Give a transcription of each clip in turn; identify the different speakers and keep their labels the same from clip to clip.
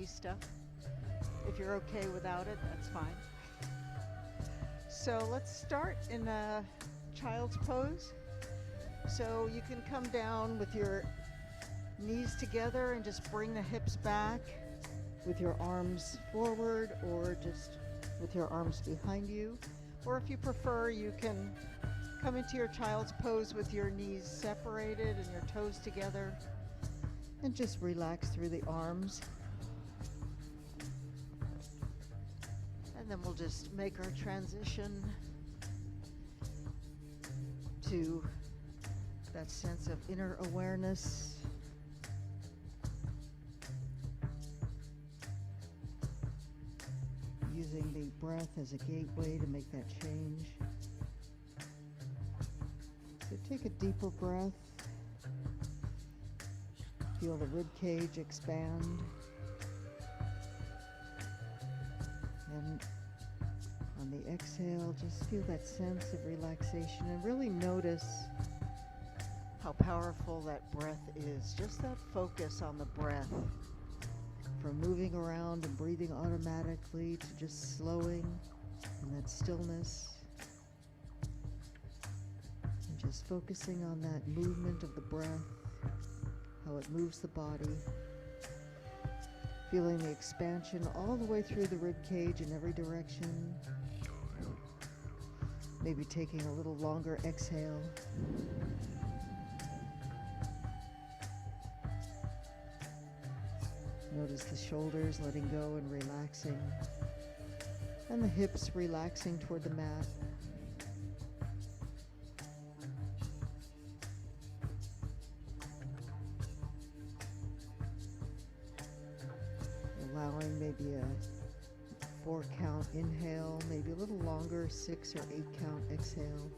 Speaker 1: knee stuff. If you're okay without it, that's fine. So let's start in a child's pose. So you can come down with your knees together and just bring the hips back with your arms forward, or just with your arms behind you. Or if you prefer, you can come into your child's pose with your knees separated and your toes together, and just relax through the arms. And then we'll just make our transition to that sense of inner awareness. Using the breath as a gateway to make that change. So take a deeper breath. Feel the rib cage expand. And on the exhale, just feel that sense of relaxation and really notice how powerful that breath is. Just that focus on the breath. From moving around and breathing automatically to just slowing in that stillness. And just focusing on that movement of the breath, how it moves the body. Feeling the expansion all the way through the rib cage in every direction. Maybe taking a little longer exhale. Notice the shoulders letting go and relaxing, and the hips relaxing toward the mat. Allowing maybe a 4-count inhale, maybe a little longer, 6 or 8-count exhale.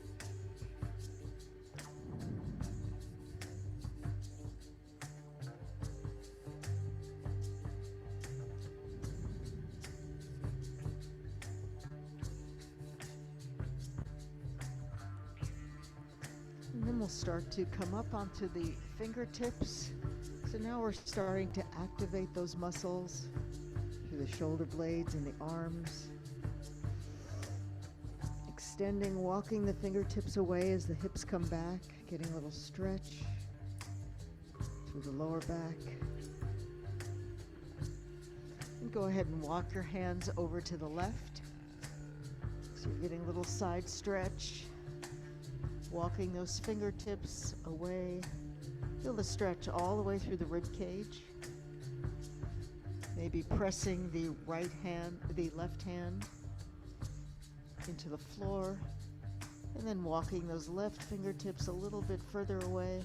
Speaker 1: And then we'll start to come up onto the fingertips. So now we're starting to activate those muscles through the shoulder blades and the arms. Extending, walking the fingertips away as the hips come back, getting a little stretch through the lower back. And go ahead and walk your hands over to the left. So you're getting a little side stretch. Walking those fingertips away. Feel the stretch all the way through the rib cage. Maybe pressing the left hand into the floor, and then walking those left fingertips a little bit further away.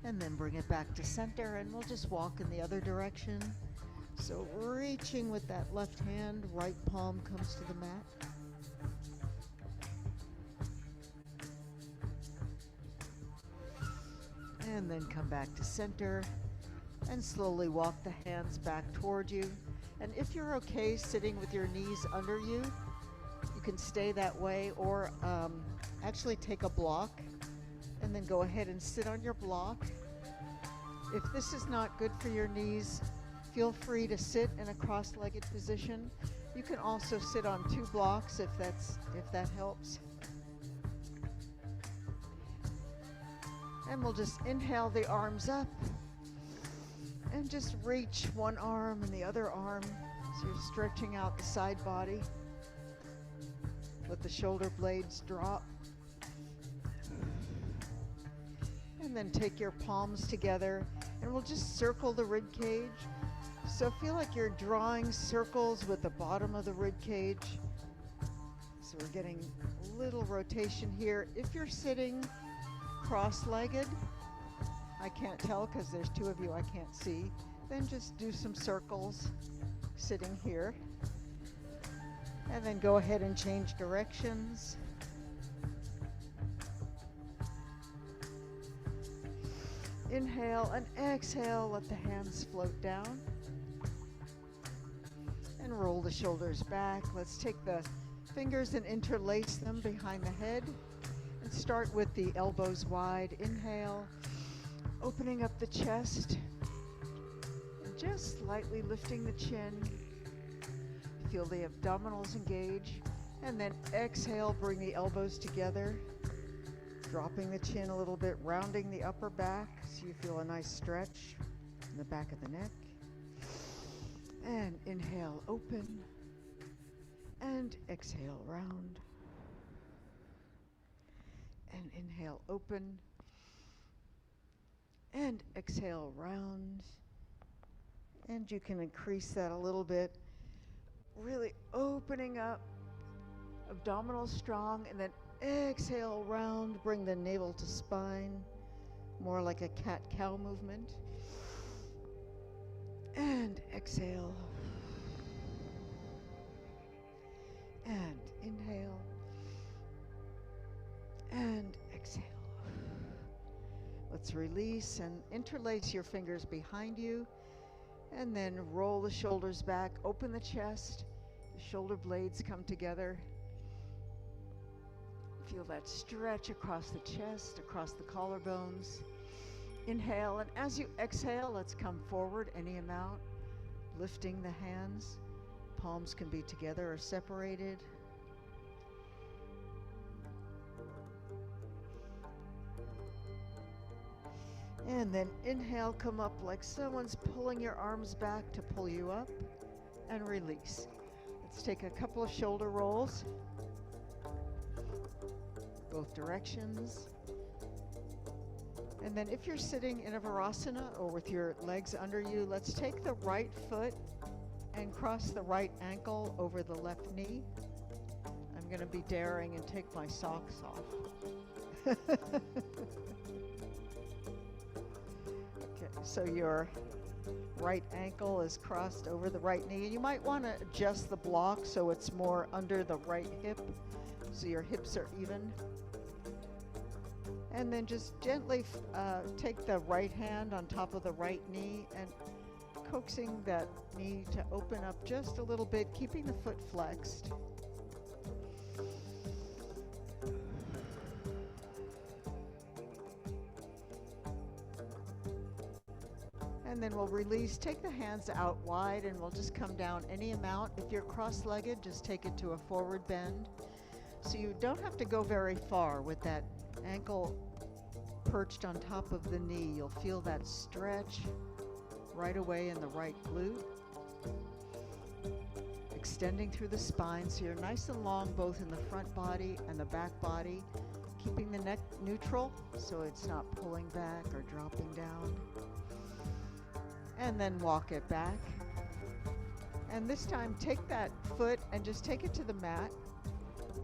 Speaker 1: And then bring it back to center, and we'll just walk in the other direction. So reaching with that left hand, right palm comes to the mat. And then come back to center and slowly walk the hands back toward you. And if you're okay sitting with your knees under you, you can stay that way, or actually take a block and then go ahead and sit on your block. If this is not good for your knees, feel free to sit in a cross-legged position. You can also sit on 2 blocks if that helps. And we'll just inhale the arms up and just reach one arm and the other arm. So you're stretching out the side body. Let the shoulder blades drop. And then take your palms together and we'll just circle the rib cage. So feel like you're drawing circles with the bottom of the rib cage. So we're getting a little rotation here. If you're sitting cross-legged, I can't tell because there's 2 of you I can't see, then just do some circles sitting here, and then go ahead and change directions. Inhale and exhale, let the hands float down and roll the shoulders back. Let's take the fingers and interlace them behind the head. And start with the elbows wide. Inhale, opening up the chest. just slightly lifting the chin. Feel the abdominals engage. And then exhale, bring the elbows together. Dropping the chin a little bit, rounding the upper back so you feel a nice stretch in the back of the neck. And inhale, open. And exhale, round. And inhale, open. And exhale, round. And you can increase that a little bit. Really opening up, abdominals strong, and then exhale, round. Bring the navel to spine, more like a cat-cow movement. And exhale. And inhale. And exhale. Let's release and interlace your fingers behind you. And then roll the shoulders back, open the chest. The shoulder blades come together. Feel that stretch across the chest, across the collarbones. Inhale, and as you exhale, let's come forward any amount, lifting the hands. Palms can be together or separated. And then inhale, come up like someone's pulling your arms back to pull you up, and release. Let's take a couple of shoulder rolls, both directions. And then if you're sitting in a Virasana or with your legs under you, let's take the right foot and cross the right ankle over the left knee. I'm going to be daring and take my socks off. So your right ankle is crossed over the right knee. You might want to adjust the block so it's more under the right hip, so your hips are even. And then just gently take the right hand on top of the right knee and coaxing that knee to open up just a little bit, keeping the foot flexed. And then we'll release, take the hands out wide, and we'll just come down any amount. If you're cross-legged, just take it to a forward bend. So you don't have to go very far with that ankle perched on top of the knee. You'll feel that stretch right away in the right glute. Extending through the spine so you're nice and long both in the front body and the back body. Keeping the neck neutral so it's not pulling back or dropping down. And then walk it back. And this time take that foot and just take it to the mat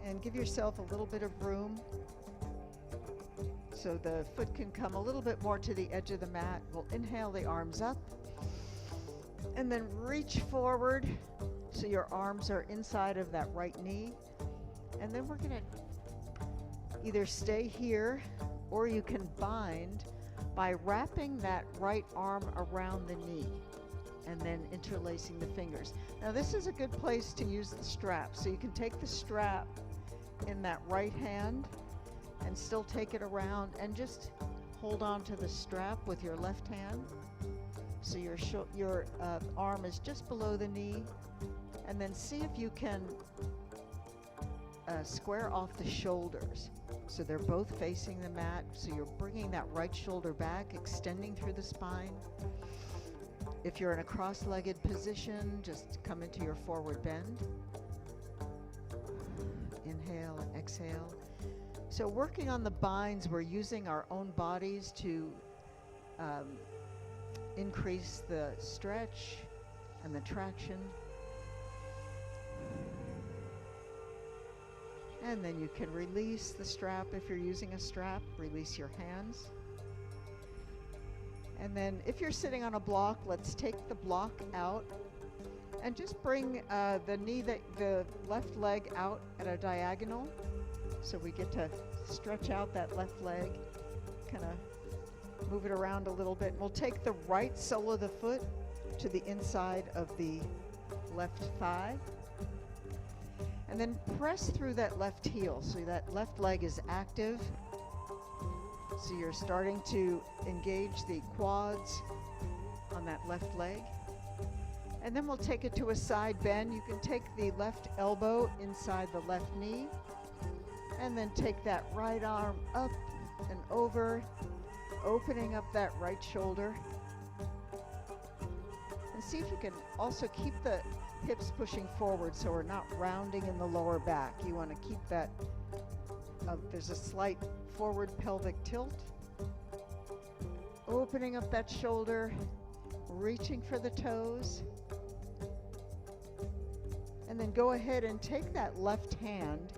Speaker 1: and give yourself a little bit of room so the foot can come a little bit more to the edge of the mat. We'll inhale the arms up and then reach forward so your arms are inside of that right knee. And then we're going to either stay here or you can bind by wrapping that right arm around the knee and then interlacing the fingers. Now this is a good place to use the strap. So you can take the strap in that right hand and still take it around and just hold on to the strap with your left hand. So your arm is just below the knee, and then see if you can square off the shoulders. So they're both facing the mat, so you're bringing that right shoulder back, extending through the spine. If you're in a cross-legged position, just come into your forward bend. Inhale and exhale. So working on the binds, we're using our own bodies to increase the stretch and the traction. And then you can release the strap if you're using a strap. Release your hands. And then if you're sitting on a block, let's take the block out and just bring the left leg out at a diagonal. So we get to stretch out that left leg, kind of move it around a little bit. We'll take the right sole of the foot to the inside of the left thigh. And then press through that left heel so that left leg is active. So you're starting to engage the quads on that left leg. And then we'll take it to a side bend. You can take the left elbow inside the left knee, and then take that right arm up and over, opening up that right shoulder. And see if you can also keep the hips pushing forward so we're not rounding in the lower back. You want to keep that, there's a slight forward pelvic tilt. Opening up that shoulder, reaching for the toes. And then go ahead and take that left hand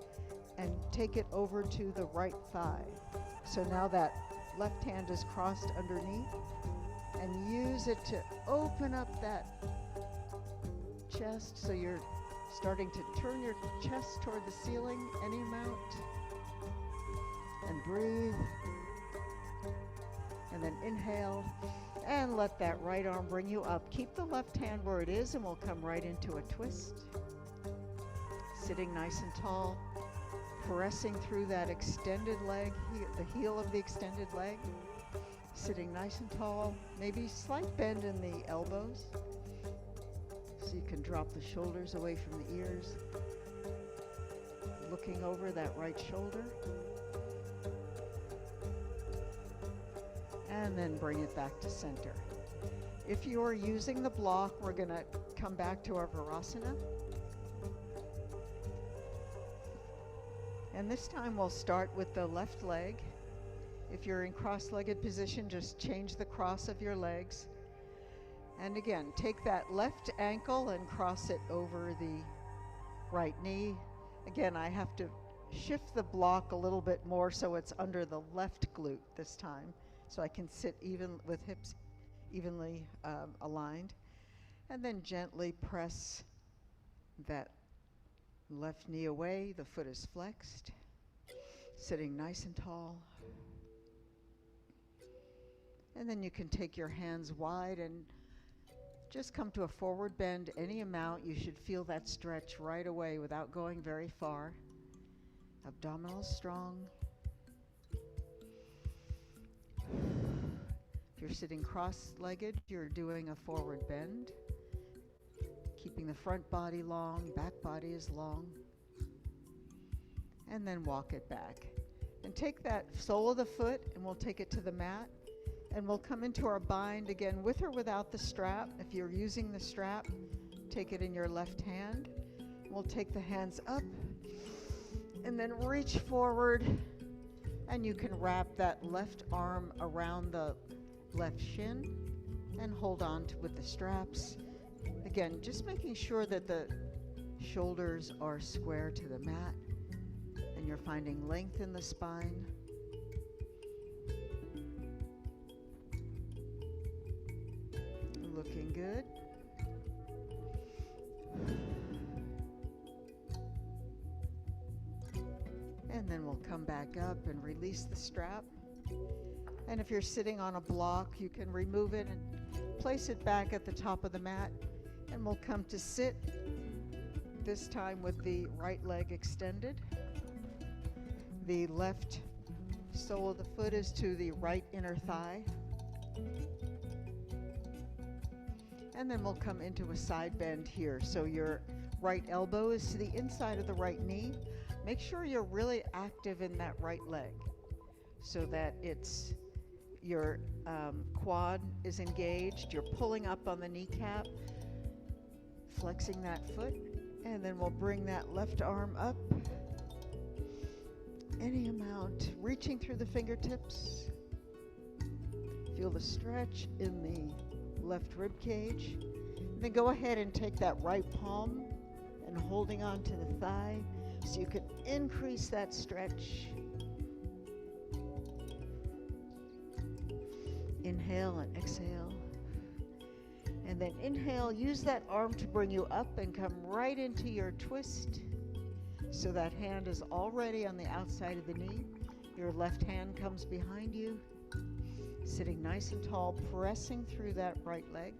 Speaker 1: and take it over to the right thigh. So now that left hand is crossed underneath, and use it to open up that chest so you're starting to turn your chest toward the ceiling any amount. And breathe. And then inhale and let that right arm bring you up. Keep the left hand where it is and we'll come right into a twist. Sitting nice and tall, pressing through that extended leg, the heel of the extended leg. Sitting nice and tall, maybe slight bend in the elbows. So you can drop the shoulders away from the ears. Looking over that right shoulder. And then bring it back to center. If you are using the block, we're going to come back to our Virasana. And this time we'll start with the left leg. If you're in cross-legged position, just change the cross of your legs. And again, take that left ankle and cross it over the right knee. Again, I have to shift the block a little bit more so it's under the left glute this time, so I can sit even with hips evenly aligned. And then gently press that left knee away, the foot is flexed, sitting nice and tall. And then you can take your hands wide and just come to a forward bend any amount. You should feel that stretch right away without going very far. Abdominals strong. If you're sitting cross-legged, you're doing a forward bend. Keeping the front body long, back body is long. And then walk it back. And take that sole of the foot and we'll take it to the mat. And we'll come into our bind again with or without the strap. If you're using the strap, take it in your left hand. We'll take the hands up and then reach forward. And you can wrap that left arm around the left shin and hold on with the straps. Again, just making sure that the shoulders are square to the mat and you're finding length in the spine. Looking good. And then we'll come back up and release the strap. And if you're sitting on a block, you can remove it and place it back at the top of the mat. And we'll come to sit, this time with the right leg extended. The left sole of the foot is to the right inner thigh. And then we'll come into a side bend here. So your right elbow is to the inside of the right knee. Make sure you're really active in that right leg so that it's your quad is engaged. You're pulling up on the kneecap, flexing that foot, and then we'll bring that left arm up any amount, reaching through the fingertips. Feel the stretch in the left rib cage. Then go ahead and take that right palm and holding on to the thigh so you can increase that stretch. Inhale and exhale. And then inhale, use that arm to bring you up and come right into your twist. So that hand is already on the outside of the knee. Your left hand comes behind you. Sitting nice and tall, pressing through that right leg.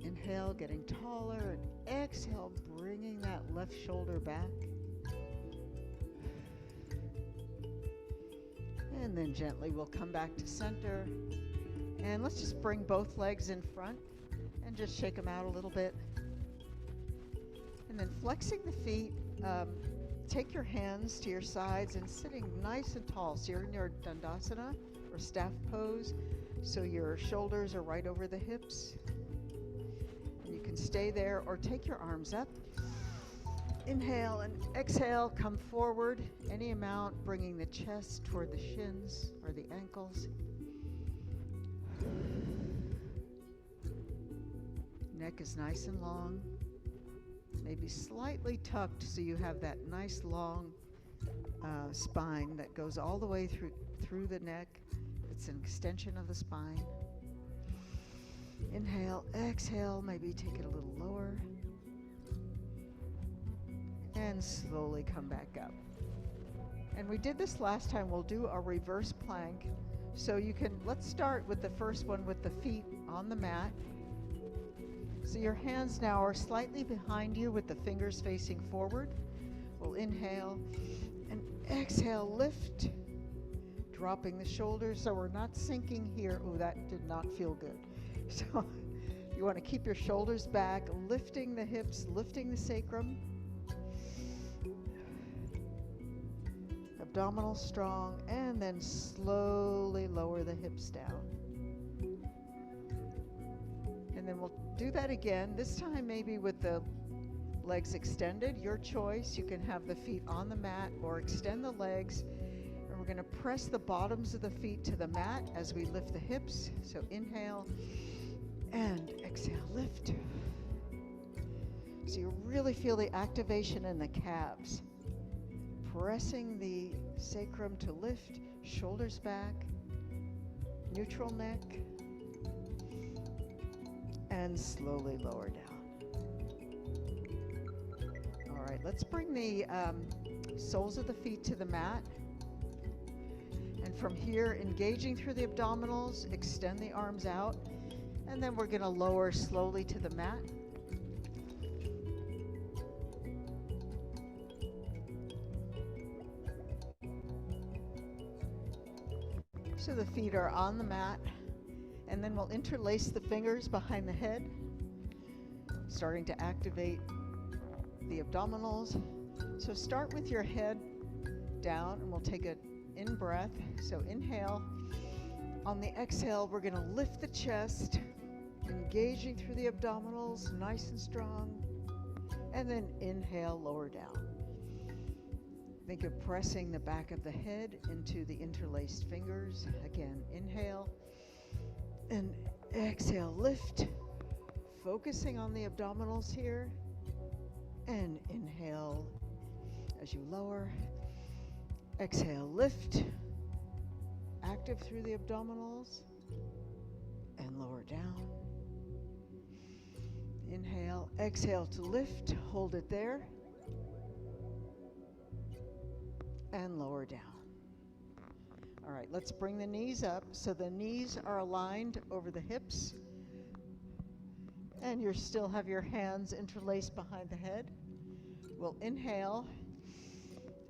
Speaker 1: Inhale, getting taller, and exhale, bringing that left shoulder back. And then gently we'll come back to center. And let's just bring both legs in front and just shake them out a little bit. And then flexing the feet, take your hands to your sides and sitting nice and tall. So you're in your Dandasana or staff pose. So your shoulders are right over the hips. And you can stay there or take your arms up. Inhale and exhale, come forward any amount, bringing the chest toward the shins or the ankles. Neck is nice and long, maybe slightly tucked so you have that nice long spine that goes all the way through the neck. It's an extension of the spine. Inhale, exhale, maybe take it a little lower. And slowly come back up. And we did this last time. We'll do a reverse plank. So you can, let's start with the first one with the feet on the mat. So your hands now are slightly behind you with the fingers facing forward. We'll inhale and exhale, lift, dropping the shoulders so we're not sinking here. Oh, that did not feel good. So you want to keep your shoulders back, lifting the hips, lifting the sacrum. Abdominal strong, and then slowly lower the hips down. And then we'll do that again, this time maybe with the legs extended, your choice. You can have the feet on the mat or extend the legs. And we're going to press the bottoms of the feet to the mat as we lift the hips. So inhale and exhale, lift. So you really feel the activation in the calves. Pressing the sacrum to lift, shoulders back, neutral neck, and slowly lower down. All right, let's bring the soles of the feet to the mat. And from here, engaging through the abdominals, extend the arms out, and then we're going to lower slowly to the mat. So the feet are on the mat, and then we'll interlace the fingers behind the head, starting to activate the abdominals. So start with your head down, and we'll take an in-breath. So inhale. On the exhale, we're going to lift the chest, engaging through the abdominals, nice and strong. And then inhale, lower down. Think of pressing the back of the head into the interlaced fingers. Again, inhale and exhale, lift, focusing on the abdominals here. And inhale as you lower. Exhale, lift, active through the abdominals, and lower down. Inhale, exhale to lift, hold it there. And lower down. All right, let's bring the knees up so the knees are aligned over the hips. And you still have your hands interlaced behind the head. We'll inhale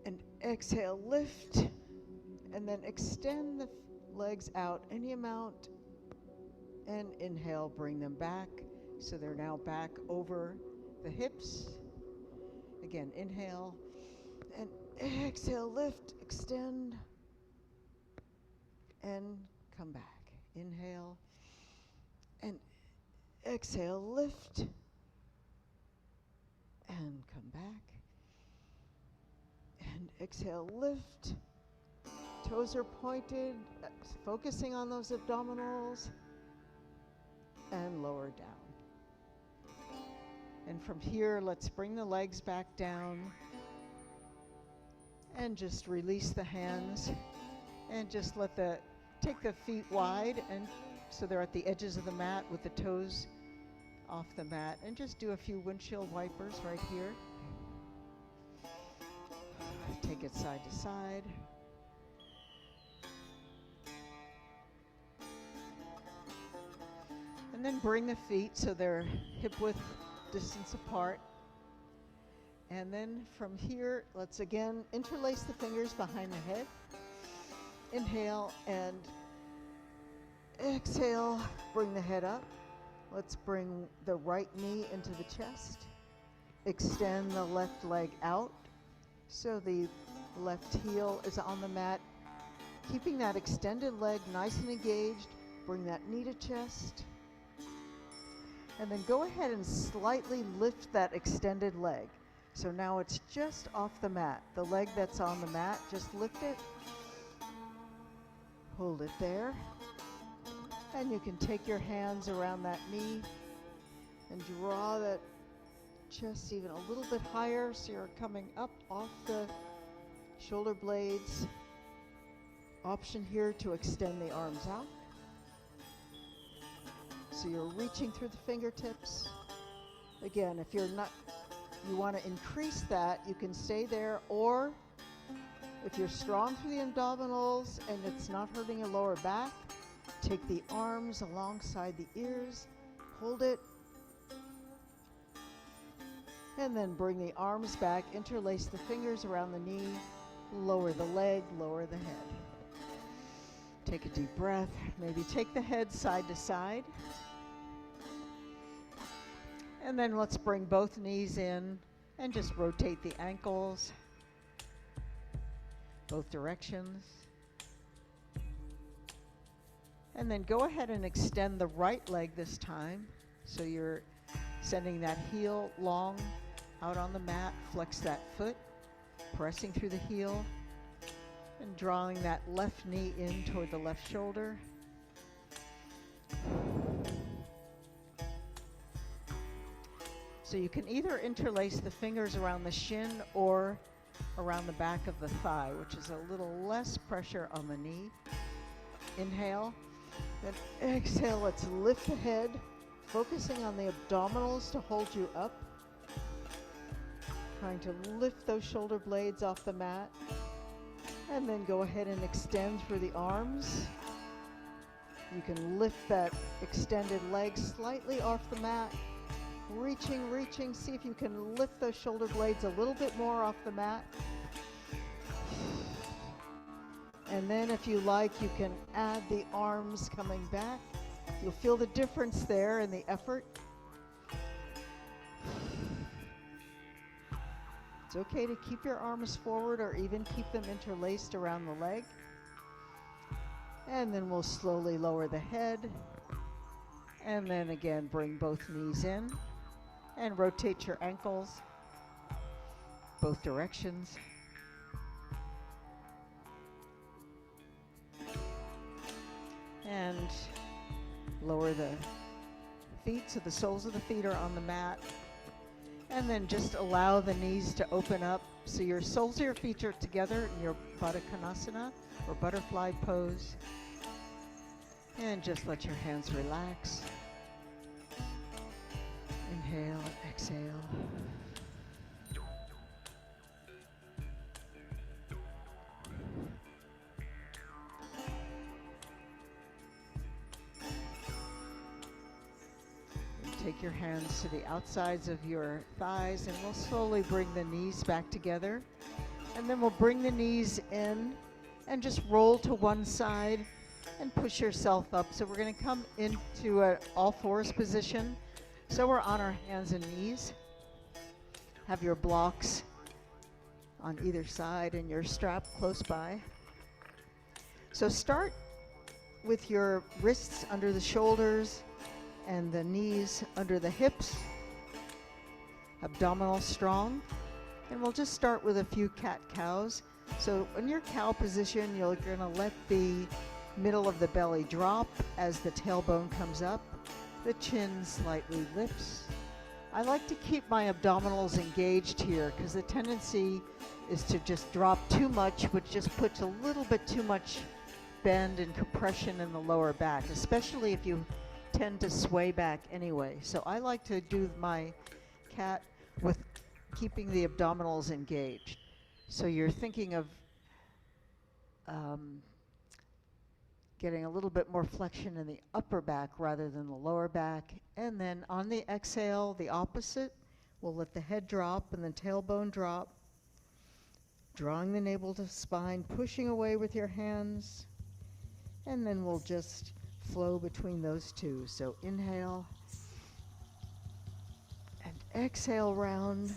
Speaker 1: and exhale, lift, and then extend the legs out any amount. And inhale, bring them back so they're now back over the hips. Again, inhale and exhale, lift, extend, and come back. Inhale, and exhale, lift, and come back. And exhale, lift. Toes are pointed, focusing on those abdominals, and lower down. And from here, let's bring the legs back down. And just release the hands and just take the feet wide and so they're at the edges of the mat with the toes off the mat, and just do a few windshield wipers right here. Take it side to side. And then bring the feet so they're hip width distance apart. And then from here, let's again interlace the fingers behind the head. Inhale and exhale, bring the head up. Let's bring the right knee into the chest. Extend the left leg out so the left heel is on the mat. Keeping that extended leg nice and engaged, bring that knee to chest. And then go ahead and slightly lift that extended leg. So now it's just off the mat. The leg that's on the mat, just lift it. Hold it there. And you can take your hands around that knee and draw that chest even a little bit higher so you're coming up off the shoulder blades. Option here to extend the arms out. So you're reaching through the fingertips. Again, if you're not, you want to increase that, you can stay there, or if you're strong through the abdominals and it's not hurting your lower back, take the arms alongside the ears, hold it, and then bring the arms back, interlace the fingers around the knee, lower the leg, lower the head. Take a deep breath, maybe take the head side to side. And then let's bring both knees in and just rotate the ankles, both directions. And then go ahead and extend the right leg this time. So you're sending that heel long out on the mat, flex that foot, pressing through the heel, and drawing that left knee in toward the left shoulder. So you can either interlace the fingers around the shin or around the back of the thigh, which is a little less pressure on the knee. Inhale, then exhale. Let's lift the head, focusing on the abdominals to hold you up. Trying to lift those shoulder blades off the mat. And then go ahead and extend through the arms. You can lift that extended leg slightly off the mat. Reaching, see if you can lift those shoulder blades a little bit more off the mat. And then if you like, you can add the arms coming back. You'll feel the difference there in the effort. It's okay to keep your arms forward or even keep them interlaced around the leg. And then we'll slowly lower the head. And then again, bring both knees in and rotate your ankles both directions. And lower the feet so the soles of the feet are on the mat. And then just allow the knees to open up so your soles of your feet are together in your Baddha Konasana or butterfly pose. And just let your hands relax. Inhale, exhale. Take your hands to the outsides of your thighs and we'll slowly bring the knees back together. And then we'll bring the knees in and just roll to one side and push yourself up. So we're going to come into an all fours position. So we're on our hands and knees. Have your blocks on either side and your strap close by. So start with your wrists under the shoulders and the knees under the hips, abdominal strong. And we'll just start with a few cat-cows. So in your cow position, you're gonna let the middle of the belly drop as the tailbone comes up. The chin slightly lifts. I like to keep my abdominals engaged here because the tendency is to just drop too much, which just puts a little bit too much bend and compression in the lower back, especially if you tend to sway back anyway. So I like to do my cat with keeping the abdominals engaged. So you're thinking of getting a little bit more flexion in the upper back rather than the lower back. And then on the exhale, the opposite. We'll let the head drop and the tailbone drop. drawing the navel to spine, pushing away with your hands, and then we'll just flow between those two. So inhale and exhale round,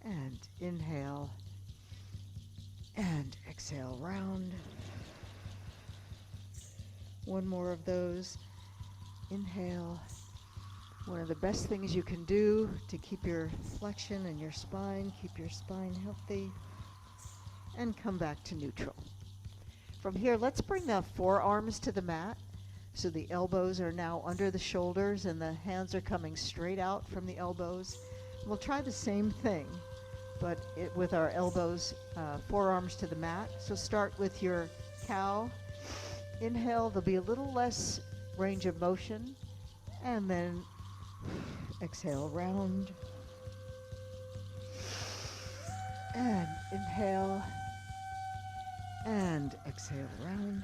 Speaker 1: and inhale and exhale round. One more of those. Inhale. One of the best things you can do to keep your flexion and your spine, keep your spine healthy, and come back to neutral. From here, let's bring the forearms to the mat. So the elbows are now under the shoulders and the hands are coming straight out from the elbows. We'll try the same thing, but with our elbows, forearms to the mat. So start with your cow. Inhale, there'll be a little less range of motion, and then exhale round, and inhale, and exhale round,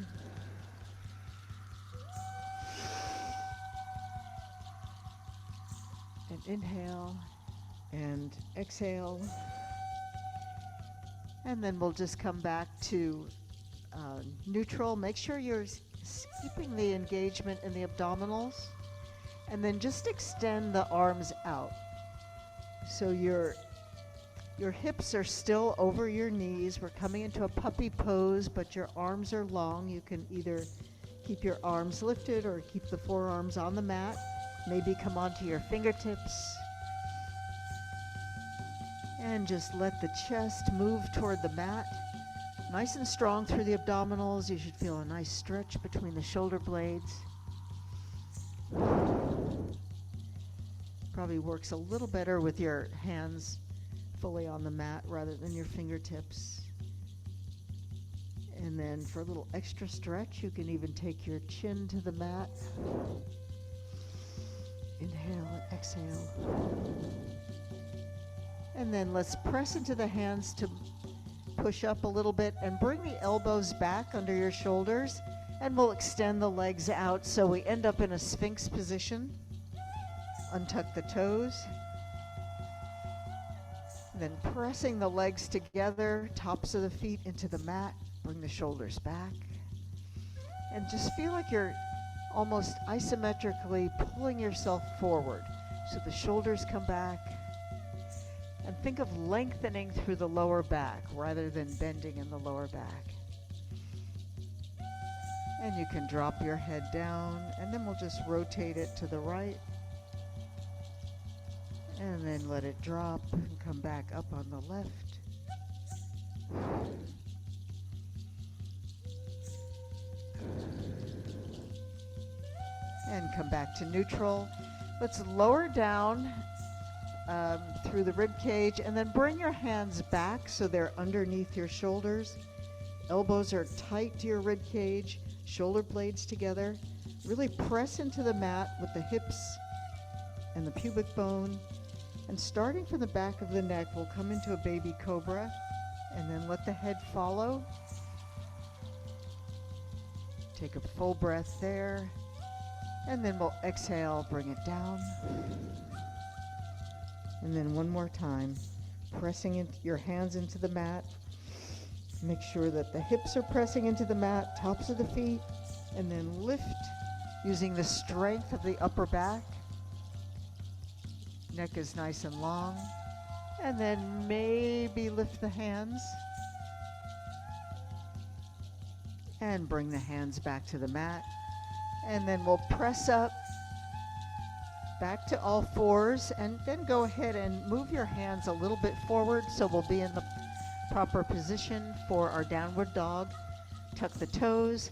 Speaker 1: and inhale, and exhale, and then we'll just come back to neutral. Make sure you're keeping the engagement in the abdominals, and then just extend the arms out. So your hips are still over your knees. We're coming into a puppy pose, but your arms are long. You can either keep your arms lifted or keep the forearms on the mat. Maybe come onto your fingertips. And just let the chest move toward the mat. Nice and strong through the abdominals. You should feel a nice stretch between the shoulder blades. Probably works a little better with your hands fully on the mat rather than your fingertips. And then for a little extra stretch, you can even take your chin to the mat. Inhale and exhale. And then let's press into the hands to push up a little bit and bring the elbows back under your shoulders, and we'll extend the legs out so we end up in a Sphinx position. Untuck the toes. Then pressing the legs together, tops of the feet into the mat, bring the shoulders back. And just feel like you're almost isometrically pulling yourself forward. So the shoulders come back. And think of lengthening through the lower back rather than bending in the lower back. And you can drop your head down, and then we'll just rotate it to the right. And then let it drop and come back up on the left. And come back to neutral. Let's lower down through the rib cage, and then bring your hands back so they're underneath your shoulders. Elbows are tight to your rib cage, shoulder blades together. Really press into the mat with the hips and the pubic bone. And starting from the back of the neck, we'll come into a baby cobra, and then let the head follow. Take a full breath there, and then we'll exhale, bring it down. And then one more time, pressing your hands into the mat. Make sure that the hips are pressing into the mat, tops of the feet, and then lift using the strength of the upper back. Neck is nice and long. And then maybe lift the hands. And bring the hands back to the mat. And then we'll press up back to all fours, and then go ahead and move your hands a little bit forward so we'll be in the proper position for our downward dog. Tuck the toes,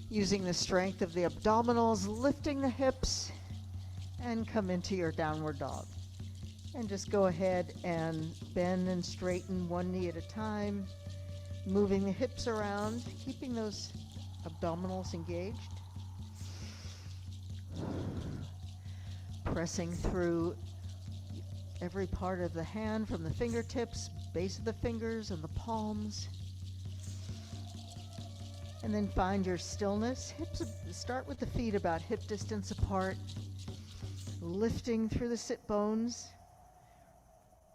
Speaker 1: using the strength of the abdominals, lifting the hips, and come into your downward dog. And just go ahead and bend and straighten one knee at a time, moving the hips around, keeping those abdominals engaged. Pressing through every part of the hand, from the fingertips, base of the fingers, and the palms. And then find your stillness. Hips, start with the feet about hip distance apart, lifting through the sit bones.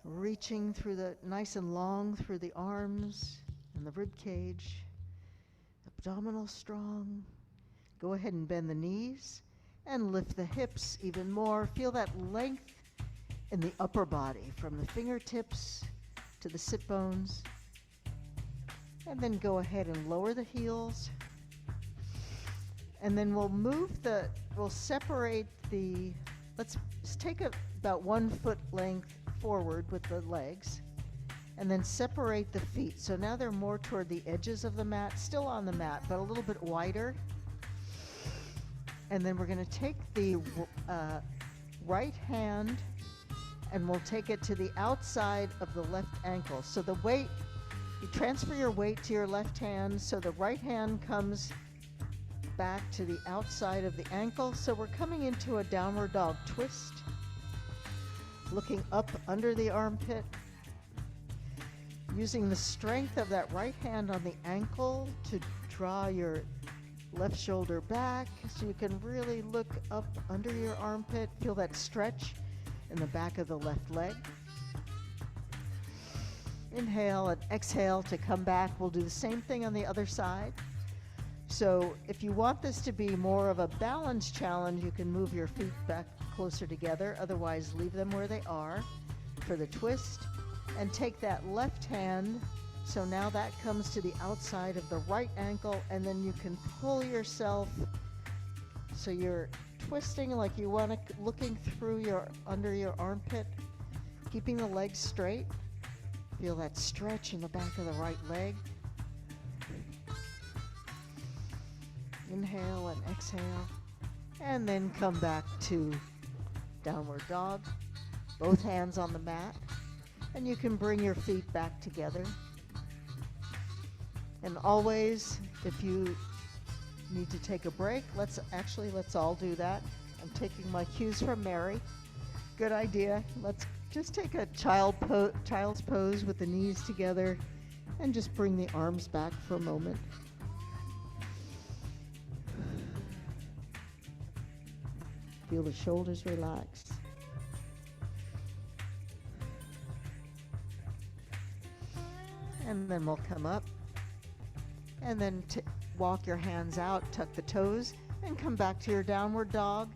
Speaker 1: Reaching through the nice and long through the arms and the rib cage. Abdominal strong. Go ahead and bend the knees and lift the hips even more. Feel that length in the upper body from the fingertips to the sit bones. And then go ahead and lower the heels. And then we'll separate let's take about 1 foot length forward with the legs. And then separate the feet. So now they're more toward the edges of the mat, still on the mat, but a little bit wider. And then we're going to take the right hand and we'll take it to the outside of the left ankle. So the weight, you transfer your weight to your left hand, so the right hand comes back to the outside of the ankle. So we're coming into a downward dog twist, looking up under the armpit. Using the strength of that right hand on the ankle to draw your left shoulder back so you can really look up under your armpit. Feel that stretch in the back of the left leg. Inhale and exhale to come back. We'll do the same thing on the other side. So if you want this to be more of a balance challenge, you can move your feet back closer together. Otherwise, leave them where they are for the twist. And take that left hand, so now that comes to the outside of the right ankle, and then you can pull yourself so you're twisting like you want to, looking through under your armpit, keeping the legs straight. Feel that stretch in the back of the right leg. Inhale and exhale, and then come back to downward dog. Both hands on the mat. And you can bring your feet back together. And always, if you need to take a break, let's all do that. I'm taking my cues from Mary. Good idea. Let's just take a child's pose with the knees together and just bring the arms back for a moment. Feel the shoulders relax. And then we'll come up and then walk your hands out, tuck the toes, and come back to your downward dog.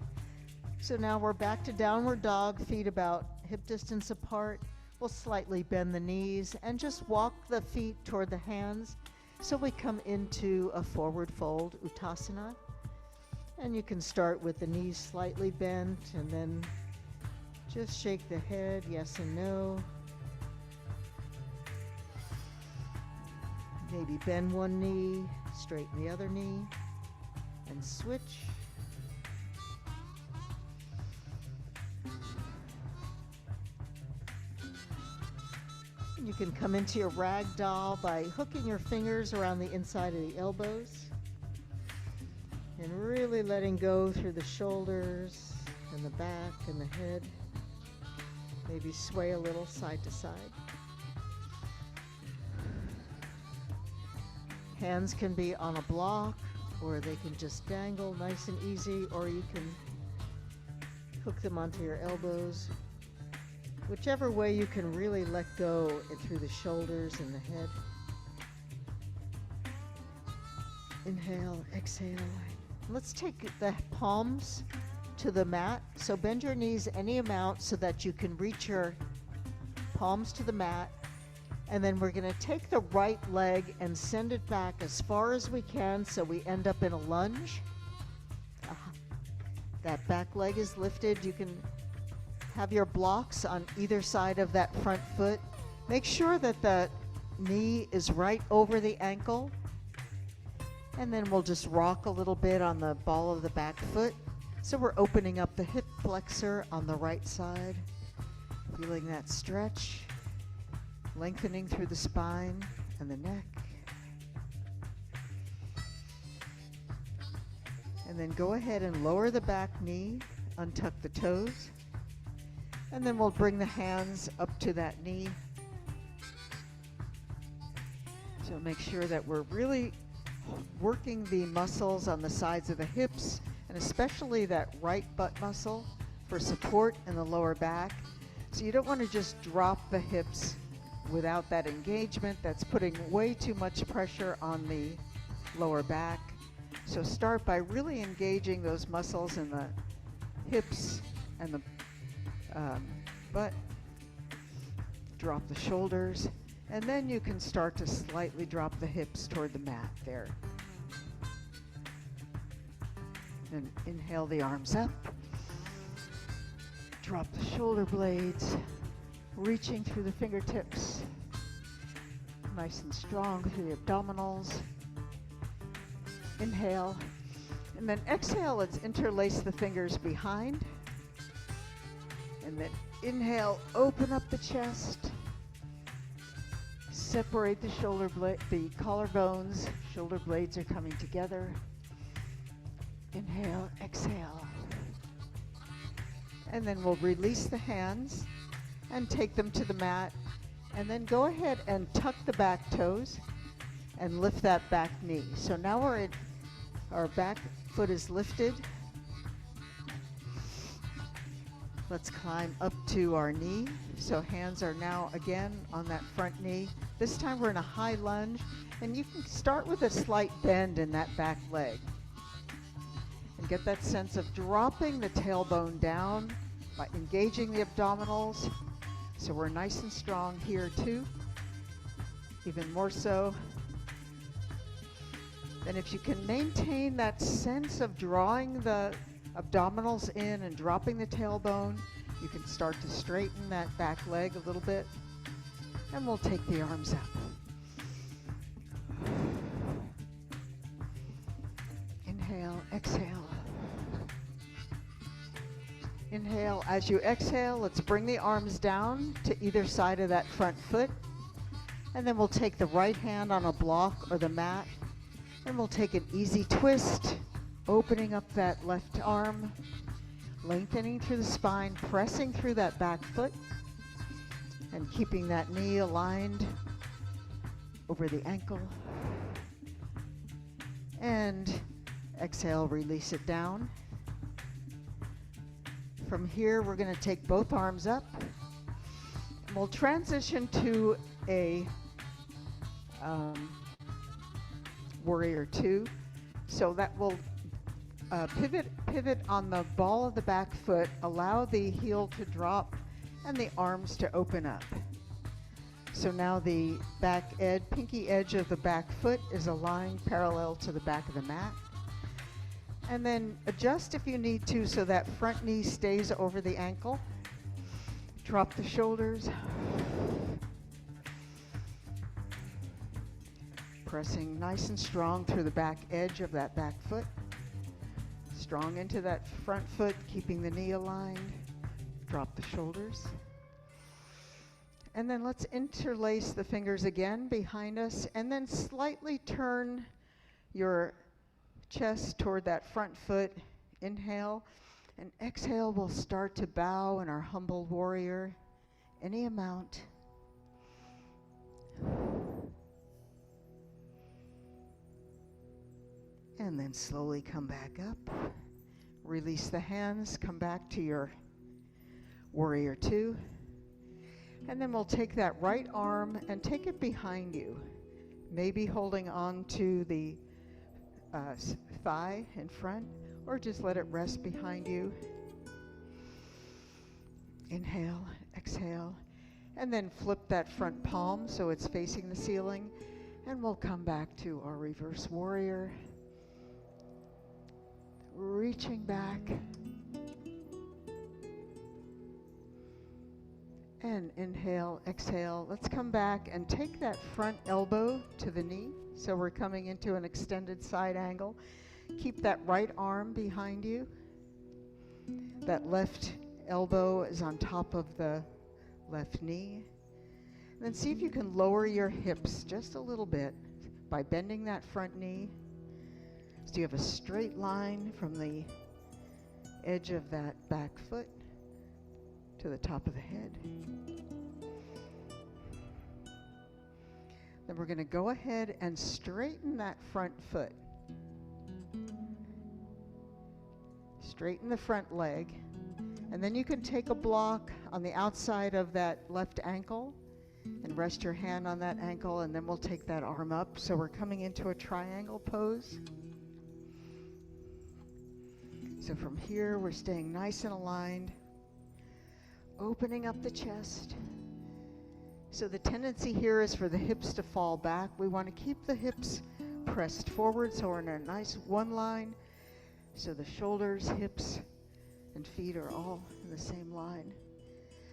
Speaker 1: So now we're back to downward dog, feet about hip distance apart. We'll slightly bend the knees and just walk the feet toward the hands. So we come into a forward fold, Uttasana. And you can start with the knees slightly bent and then just shake the head, yes and no. Maybe bend one knee, straighten the other knee, and switch. And you can come into your rag doll by hooking your fingers around the inside of the elbows and really letting go through the shoulders and the back and the head. Maybe sway a little side to side. Hands can be on a block, or they can just dangle nice and easy, or you can hook them onto your elbows. Whichever way you can really let go through the shoulders and the head. Inhale, exhale. Let's take the palms to the mat. So bend your knees any amount so that you can reach your palms to the mat. And then we're going to take the right leg and send it back as far as we can so we end up in a lunge. That back leg is lifted. You can have your blocks on either side of that front foot. Make sure that the knee is right over the ankle. And then we'll just rock a little bit on the ball of the back foot. So we're opening up the hip flexor on the right side. Feeling that stretch. Lengthening through the spine and the neck. And then go ahead and lower the back knee, untuck the toes. And then we'll bring the hands up to that knee. So make sure that we're really working the muscles on the sides of the hips, and especially that right butt muscle for support in the lower back. So you don't want to just drop the hips without that engagement. That's putting way too much pressure on the lower back. So start by really engaging those muscles in the hips and the butt. Drop the shoulders, and then you can start to slightly drop the hips toward the mat there. And inhale the arms up. Drop the shoulder blades, reaching through the fingertips. Nice and strong through the abdominals. Inhale. And then exhale, let's interlace the fingers behind. And then inhale, open up the chest. Separate the shoulder blade, the collarbones. Shoulder blades are coming together. Inhale, exhale. And then we'll release the hands and take them to the mat. And then go ahead and tuck the back toes and lift that back knee. So now our back foot is lifted. Let's climb up to our knee. So hands are now again on that front knee. This time we're in a high lunge, and you can start with a slight bend in that back leg. And get that sense of dropping the tailbone down by engaging the abdominals. So we're nice and strong here too, even more so. And if you can maintain that sense of drawing the abdominals in and dropping the tailbone, you can start to straighten that back leg a little bit. And we'll take the arms up. Inhale, exhale. Inhale. As you exhale, let's bring the arms down to either side of that front foot. And then we'll take the right hand on a block or the mat. And we'll take an easy twist, opening up that left arm, lengthening through the spine, pressing through that back foot, and keeping that knee aligned over the ankle. And exhale, release it down. From here, we're going to take both arms up. And we'll transition to a warrior two. So that will pivot on the ball of the back foot, allow the heel to drop and the arms to open up. So now the back edge, pinky edge of the back foot is aligned parallel to the back of the mat. And then adjust if you need to so that front knee stays over the ankle. Drop the shoulders. Pressing nice and strong through the back edge of that back foot. Strong into that front foot, keeping the knee aligned. Drop the shoulders. And then let's interlace the fingers again behind us, and then slightly turn your chest toward that front foot. Inhale, and exhale, we'll start to bow in our humble warrior, any amount. And then slowly come back up. Release the hands, come back to your warrior two. And then we'll take that right arm and take it behind you. Maybe holding on to the thigh in front, or just let it rest behind you. Inhale, exhale, and then flip that front palm so it's facing the ceiling. And we'll come back to our reverse warrior. Reaching back. And inhale, exhale. Let's come back and take that front elbow to the knee. So we're coming into an extended side angle. Keep that right arm behind you. That left elbow is on top of the left knee. And then see if you can lower your hips just a little bit by bending that front knee. So you have a straight line from the edge of that back foot to the top of the head. Then we're going to go ahead and straighten that front foot. Straighten the front leg. And then you can take a block on the outside of that left ankle and rest your hand on that ankle, and then we'll take that arm up. So we're coming into a triangle pose. So from here, we're staying nice and aligned, opening up the chest. So the tendency here is for the hips to fall back. We want to keep the hips pressed forward, so we're in a nice one line. So the shoulders, hips, and feet are all in the same line.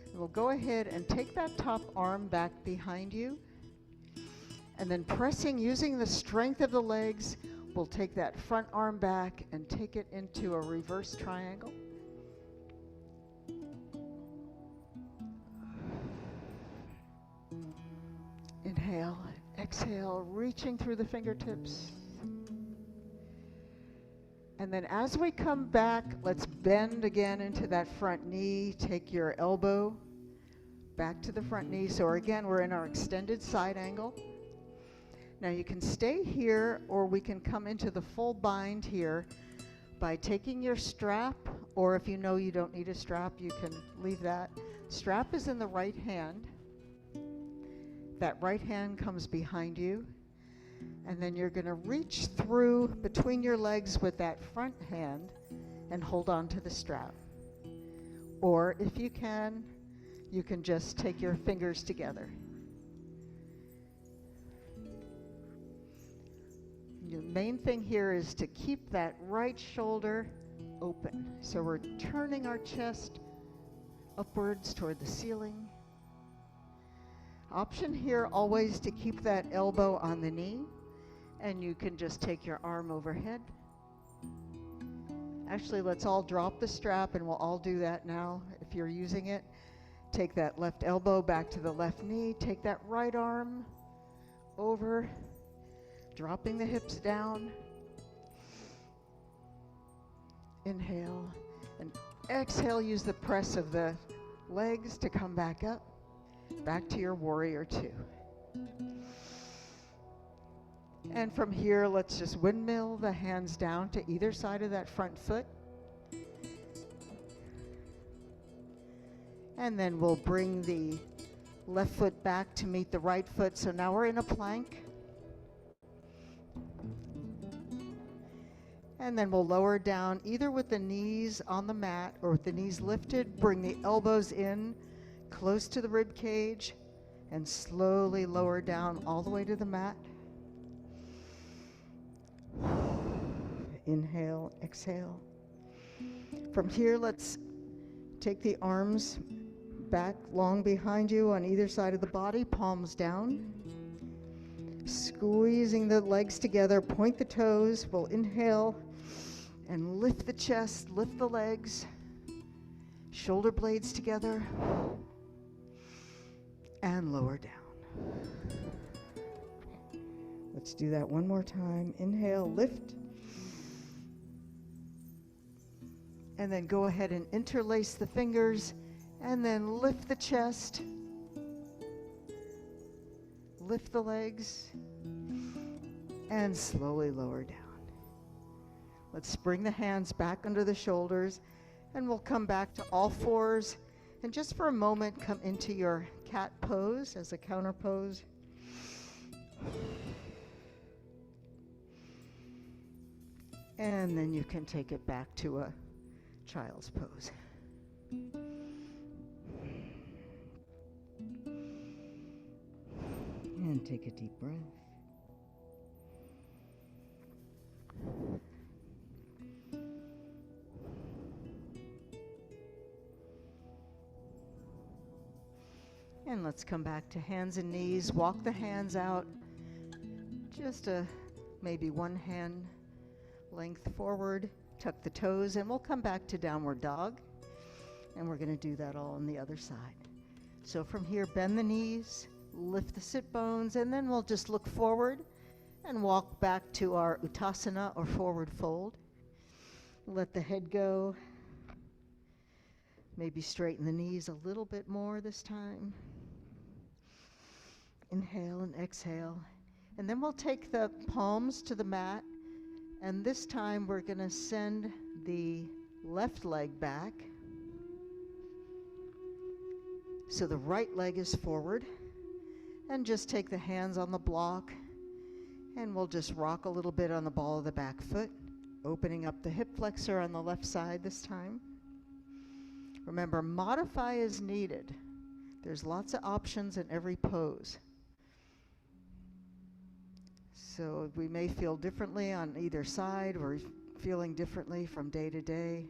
Speaker 1: And we'll go ahead and take that top arm back behind you, and then pressing, using the strength of the legs, we'll take that front arm back and take it into a reverse triangle. Inhale, exhale, reaching through the fingertips. And then as we come back, let's bend again into that front knee. Take your elbow back to the front knee. So again, we're in our extended side angle. Now you can stay here, or we can come into the full bind here by taking your strap, or if you know you don't need a strap, you can leave that. Strap is in the right hand. That right hand comes behind you. And then you're going to reach through between your legs with that front hand and hold on to the strap. Or if you can just take your fingers together. The main thing here is to keep that right shoulder open. So we're turning our chest upwards toward the ceiling. Option here always to keep that elbow on the knee, and you can just take your arm overhead. Actually, let's all drop the strap, and we'll all do that now if you're using it. Take that left elbow back to the left knee, take that right arm over, dropping the hips down. Inhale, and exhale, use the press of the legs to come back up. Back to your warrior two. And from here, let's just windmill the hands down to either side of that front foot. And then we'll bring the left foot back to meet the right foot. So now we're in a plank. And then we'll lower down either with the knees on the mat or with the knees lifted. Bring the elbows in close to the rib cage and slowly lower down all the way to the mat. Inhale, exhale. From here, let's take the arms back long behind you on either side of the body, palms down. Squeezing the legs together, point the toes. We'll inhale and lift the chest, lift the legs, shoulder blades together. And lower down. Let's do that one more time. Inhale, lift. And then go ahead and interlace the fingers, and then lift the chest. Lift the legs, and slowly lower down. Let's bring the hands back under the shoulders, and we'll come back to all fours. And just for a moment, come into your cat pose as a counter pose. And then you can take it back to a child's pose. And take a deep breath. And let's come back to hands and knees. Walk the hands out just maybe one hand length forward. Tuck the toes, and we'll come back to downward dog. And we're going to do that all on the other side. So from here, bend the knees, lift the sit bones, and then we'll just look forward and walk back to our Uttasana or forward fold. Let the head go. Maybe straighten the knees a little bit more this time. Inhale and exhale. And then we'll take the palms to the mat. And this time we're going to send the left leg back. So the right leg is forward, and just take the hands on the block, and we'll just rock a little bit on the ball of the back foot, opening up the hip flexor on the left side this time. Remember, modify as needed. There's lots of options in every pose. So we may feel differently on either side, or feeling differently from day to day.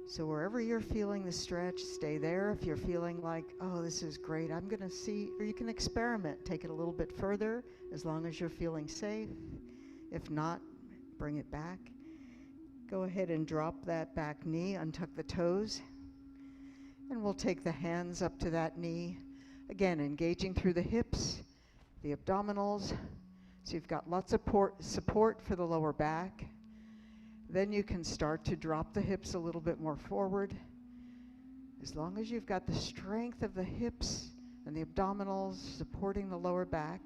Speaker 1: So wherever you're feeling the stretch, stay there. If you're feeling like, oh, this is great, I'm going to see, or you can experiment, take it a little bit further, as long as you're feeling safe. If not, bring it back. Go ahead and drop that back knee, untuck the toes, and we'll take the hands up to that knee. Again, engaging through the hips, the abdominals, so you've got lots of support for the lower back. Then you can start to drop the hips a little bit more forward. As long as you've got the strength of the hips and the abdominals supporting the lower back,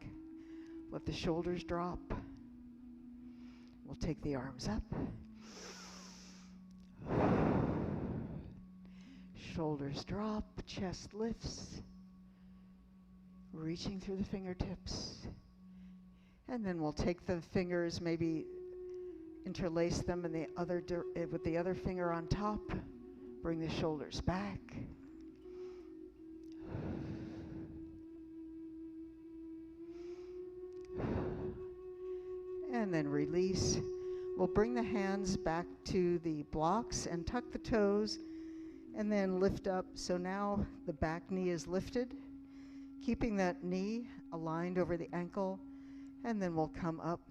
Speaker 1: let the shoulders drop. We'll take the arms up. Shoulders drop, chest lifts, reaching through the fingertips. And then we'll take the fingers, maybe interlace them in the other with the other finger on top. Bring the shoulders back. And then release. We'll bring the hands back to the blocks and tuck the toes, and then lift up. So now the back knee is lifted, keeping that knee aligned over the ankle, and then we'll come up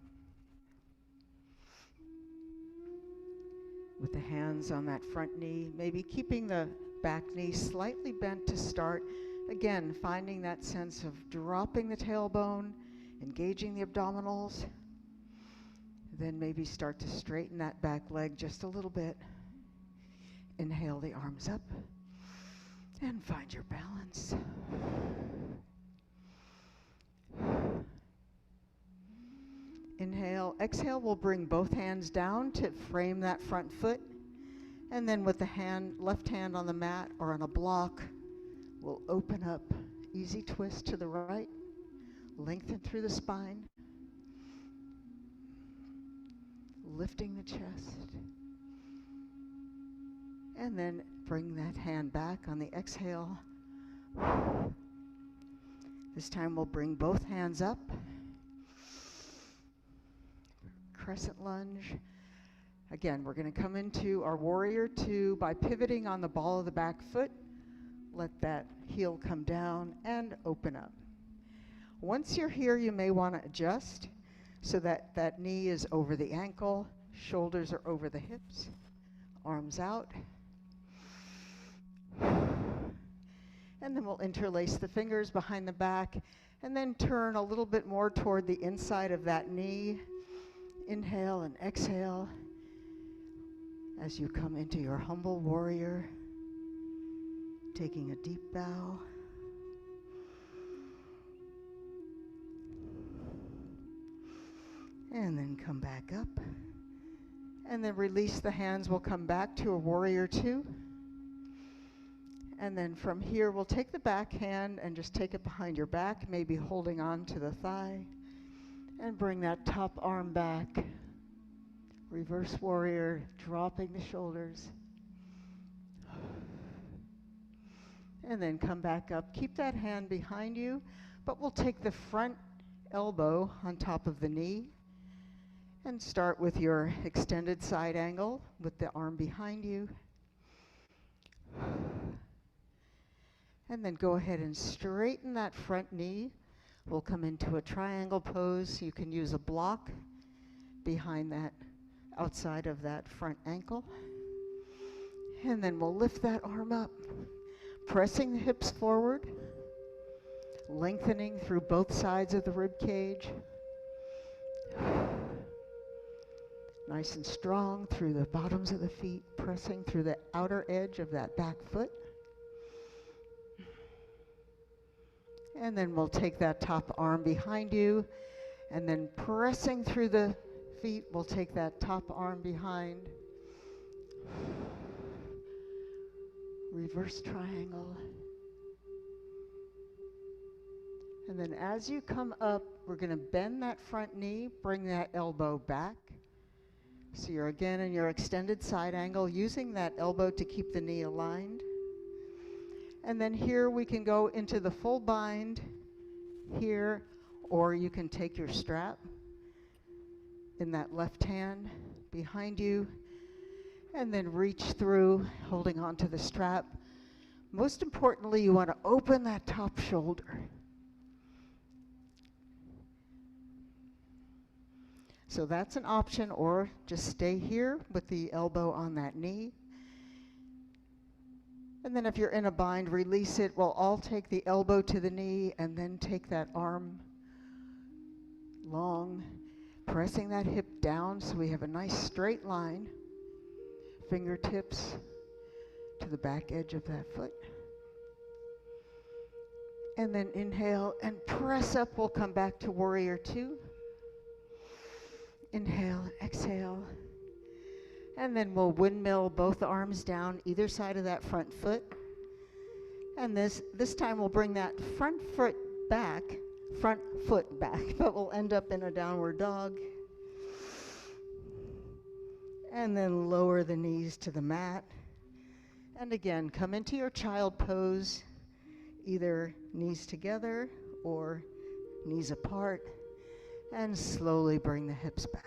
Speaker 1: with the hands on that front knee, maybe keeping the back knee slightly bent to start. Again, finding that sense of dropping the tailbone, engaging the abdominals. Then maybe start to straighten that back leg just a little bit. Inhale the arms up and find your balance. Inhale, exhale, we'll bring both hands down to frame that front foot. And then with the left hand on the mat or on a block, we'll open up. Easy twist to the right. Lengthen through the spine. Lifting the chest. And then bring that hand back on the exhale. This time we'll bring both hands up. Crescent lunge. Again, we're going to come into our warrior two by pivoting on the ball of the back foot. Let that heel come down and open up. Once you're here, you may want to adjust so that that knee is over the ankle, shoulders are over the hips, arms out. And then we'll interlace the fingers behind the back and then turn a little bit more toward the inside of that knee. Inhale and exhale as you come into your humble warrior, taking a deep bow. And then come back up. And then release the hands. We'll come back to a warrior two. And then from here, we'll take the back hand and just take it behind your back, maybe holding on to the thigh. And bring that top arm back. Reverse warrior, dropping the shoulders. And then come back up. Keep that hand behind you, but we'll take the front elbow on top of the knee and start with your extended side angle with the arm behind you. And then go ahead and straighten that front knee. We'll come into a triangle pose. You can use a block behind that, outside of that front ankle. And then we'll lift that arm up, pressing the hips forward, lengthening through both sides of the rib cage. Nice and strong through the bottoms of the feet, pressing through the outer edge of that back foot. And then we'll take that top arm behind you, and then pressing through the feet, we'll take that top arm behind. reverse triangle. And then as you come up, we're going to bend that front knee, bring that elbow back. So you're again in your extended side angle, using that elbow to keep the knee aligned. And then here we can go into the full bind here, or you can take your strap in that left hand behind you and then reach through, holding onto the strap. Most importantly, you want to open that top shoulder. So that's an option, or just stay here with the elbow on that knee. And then if you're in a bind, release it. We'll all take the elbow to the knee and then take that arm long, pressing that hip down so we have a nice straight line. Fingertips to the back edge of that foot. And then inhale and press up. We'll come back to warrior two. Inhale, exhale. And then we'll windmill both arms down either side of that front foot. And this time we'll bring that front foot back, but we'll end up in a downward dog. And then lower the knees to the mat. And again, come into your child pose, either knees together or knees apart, and slowly bring the hips back.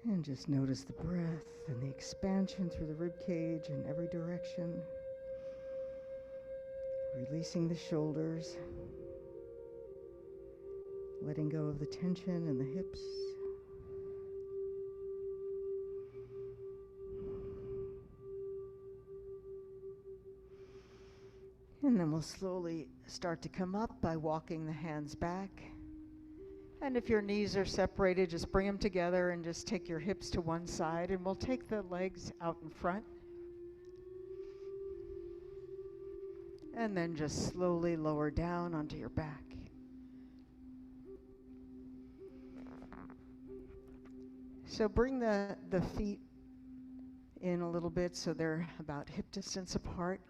Speaker 1: And just notice the breath and the expansion through the rib cage in every direction. Releasing the shoulders. Letting go of the tension in the hips. And then we'll slowly start to come up by walking the hands back. And if your knees are separated, just bring them together and just take your hips to one side, and we'll take the legs out in front. And then just slowly lower down onto your back. So bring the feet in a little bit so they're about hip distance apart.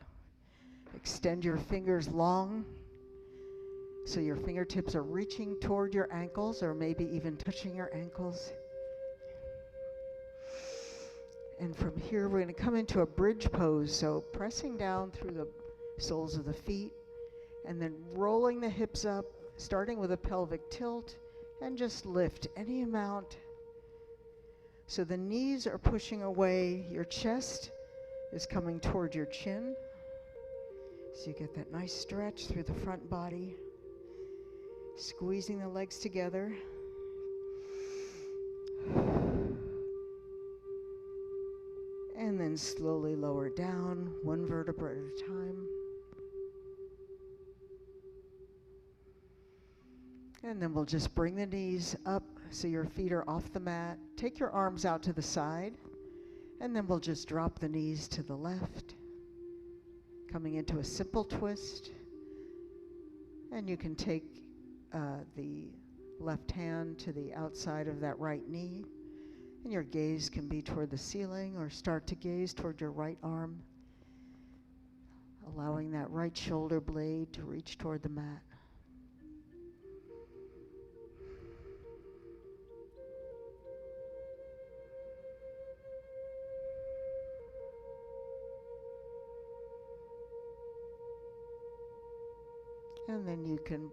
Speaker 1: Extend your fingers long so your fingertips are reaching toward your ankles or maybe even touching your ankles. And from here we're going to come into a bridge pose, so pressing down through the soles of the feet and then rolling the hips up, starting with a pelvic tilt, and just lift any amount. So the knees are pushing away, your chest is coming toward your chin. So you get that nice stretch through the front body, squeezing the legs together. And then slowly lower down, one vertebra at a time. And then we'll just bring the knees up so your feet are off the mat. Take your arms out to the side, and then we'll just drop the knees to the left, coming into a simple twist. And you can take the left hand to the outside of that right knee, and your gaze can be toward the ceiling or start to gaze toward your right arm, allowing that right shoulder blade to reach toward the mat. And then you can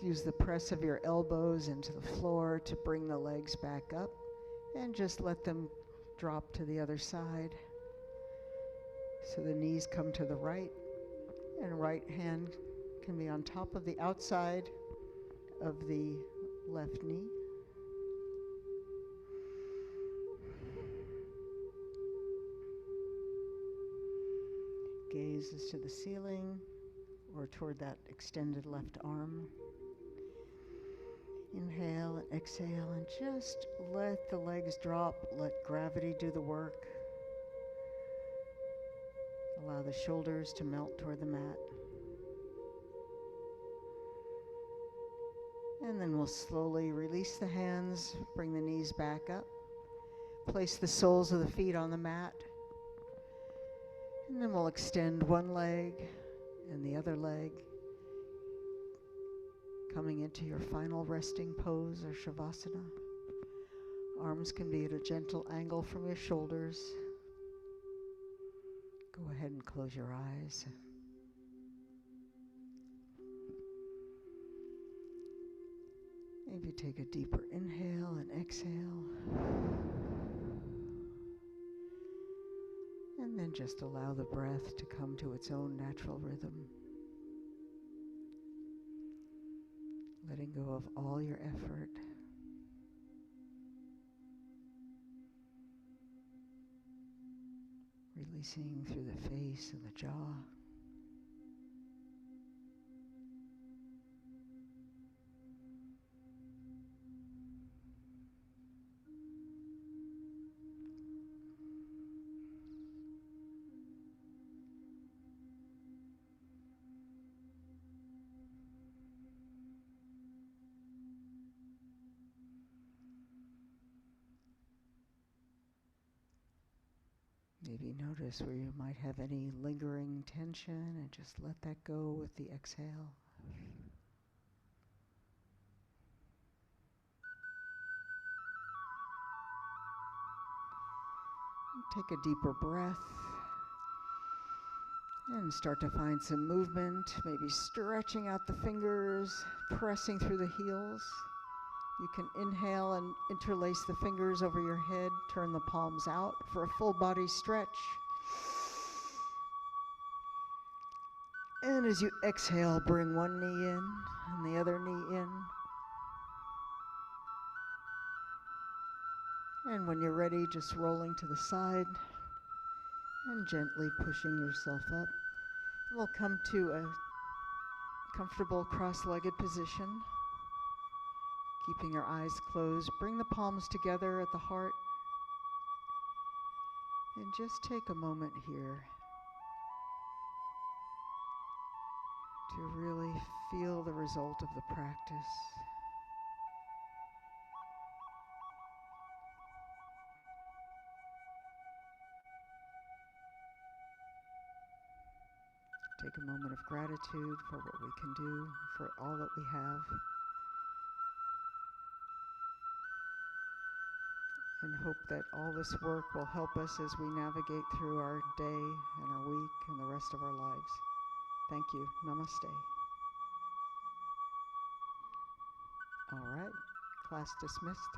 Speaker 1: use the press of your elbows into the floor to bring the legs back up and just let them drop to the other side. So the knees come to the right, and right hand can be on top of the outside of the left knee. Gaze is to the ceiling or toward that extended left arm. Inhale and exhale, and just let the legs drop. Let gravity do the work. Allow the shoulders to melt toward the mat. And then we'll slowly release the hands, bring the knees back up, place the soles of the feet on the mat, and then we'll extend one leg and the other leg, coming into your final resting pose or Shavasana. Arms can be at a gentle angle from your shoulders. Go ahead and close your eyes. Maybe take a deeper inhale and exhale. And then just allow the breath to come to its own natural rhythm. Letting go of all your effort. Releasing through the face and the jaw. Maybe notice where you might have any lingering tension and just let that go with the exhale. Take a deeper breath and start to find some movement, maybe stretching out the fingers, pressing through the heels. You can inhale and interlace the fingers over your head, turn the palms out for a full body stretch. And as you exhale, bring one knee in and the other knee in. And when you're ready, just rolling to the side and gently pushing yourself up. We'll come to a comfortable cross-legged position. Keeping your eyes closed, bring the palms together at the heart. And just take a moment here to really feel the result of the practice. Take a moment of gratitude for what we can do, for all that we have. And hope that all this work will help us as we navigate through our day and our week and the rest of our lives. Thank you. Namaste. All right, class dismissed.